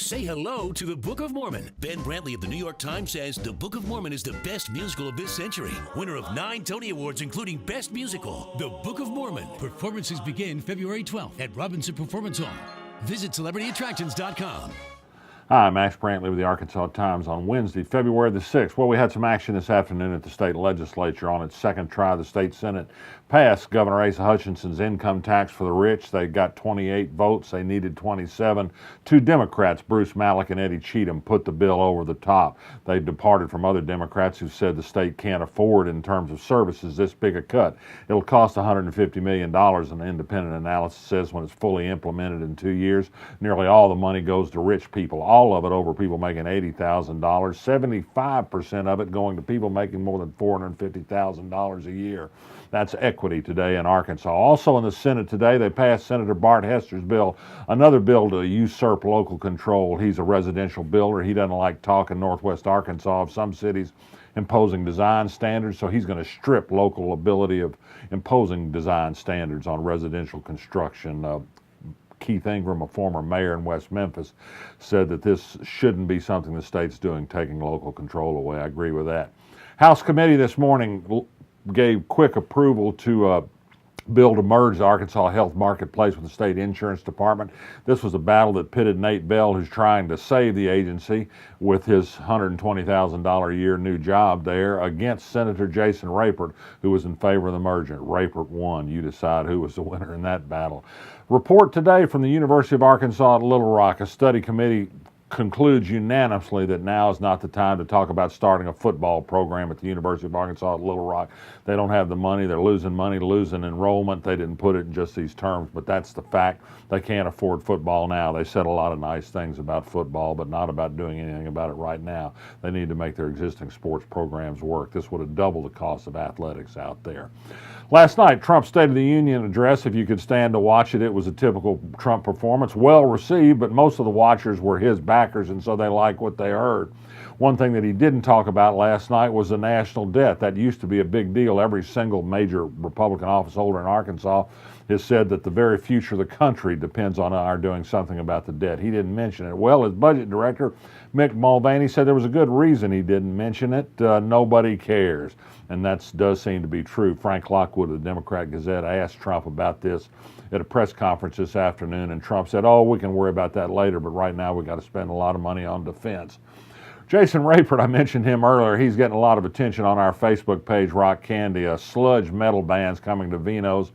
Say hello to the Book of Mormon. Ben Brantley of the New York Times says the Book of Mormon is the best musical of this century. Winner of 9 Tony Awards, including Best Musical. The Book of Mormon. Performances begin February 12th at Robinson Performance Hall. Visit CelebrityAttractions.com. Hi, I'm Max Brantley with the Arkansas Times on Wednesday, February the 6th. Well, we had some action this afternoon at the state legislature on its second try. The state Senate passed Governor Asa Hutchinson's income tax for the rich. They got 28 votes. They needed 27. 2 Democrats, Bruce Malek and Eddie Cheatham, put the bill over the top. They departed from other Democrats who said the state can't afford, in terms of services, this big a cut. It'll cost $150 million, an independent analysis says, when it's fully implemented in 2 years. Nearly all the money goes to rich people. All of it over people making $80,000, 75% of it going to people making more than $450,000 a year. That's equity today in Arkansas. Also in the Senate today, they passed Senator Bart Hester's bill, another bill to usurp local control. He's a residential builder. He doesn't like talk in northwest Arkansas of some cities imposing design standards, so he's going to strip local ability of imposing design standards on residential construction. Keith Ingram, a former mayor in West Memphis, said that this shouldn't be something the state's doing, taking local control away. I agree with that. House committee this morning gave quick approval to bill to merge the Arkansas Health Marketplace with the state insurance department. This was a battle that pitted Nate Bell, who's trying to save the agency with his $120,000 a year new job there, against Senator Jason Rapert, who was in favor of the merger. Rapert won. You decide who was the winner in that battle. Report today from the University of Arkansas at Little Rock. A study committee concludes unanimously that now is not the time to talk about starting a football program at the University of Arkansas at Little Rock. They don't have the money. They're losing money, losing enrollment. They didn't put it in just these terms, but that's the fact. They can't afford football now. They said a lot of nice things about football, but not about doing anything about it right now. They need to make their existing sports programs work. This would have doubled the cost of athletics out there. Last night, Trump's State of the Union address, if you could stand to watch it, it was a typical Trump performance. Well received, but most of the watchers were his backers, and so they liked what they heard. One thing that he didn't talk about last night was the national debt. That used to be a big deal. Every single major Republican office holder in Arkansas has said that the very future of the country depends on our doing something about the debt. He didn't mention it. Well, his budget director, Mick Mulvaney, said there was a good reason he didn't mention it. Nobody cares. And that does seem to be true. Frank Lockwood of the Democrat Gazette asked Trump about this at a press conference this afternoon, and Trump said, oh, we can worry about that later, but right now we've got to spend a lot of money on defense. Jason Rapert, I mentioned him earlier. He's getting a lot of attention on our Facebook page, Rock Candy. A sludge metal band's coming to Vino's,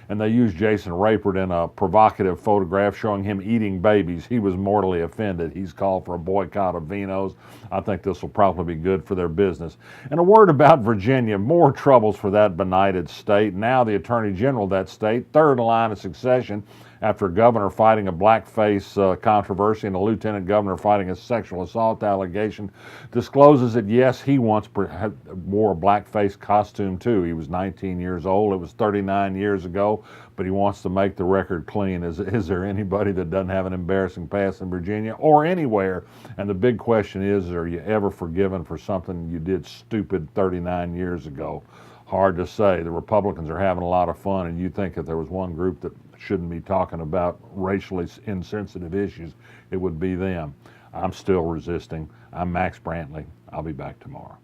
and they used Jason Rapert in a provocative photograph showing him eating babies. He was mortally offended. He's called for a boycott of Vino's. I think this will probably be good for their business. And a word about Virginia. More troubles for that benighted state. Now the Attorney General of that state, third in line of succession, after a governor fighting a blackface controversy and a lieutenant governor fighting a sexual assault allegation, discloses that, yes, he once wore a blackface costume too. He was 19 years old. It was 39 years ago, but he wants to make the record clean. Is there anybody that doesn't have an embarrassing past in Virginia or anywhere? And the big question is, are you ever forgiven for something you did stupid 39 years ago? Hard to say. The Republicans are having a lot of fun, and you think if there was one group that shouldn't be talking about racially insensitive issues, it would be them. I'm still resisting. I'm Max Brantley. I'll be back tomorrow.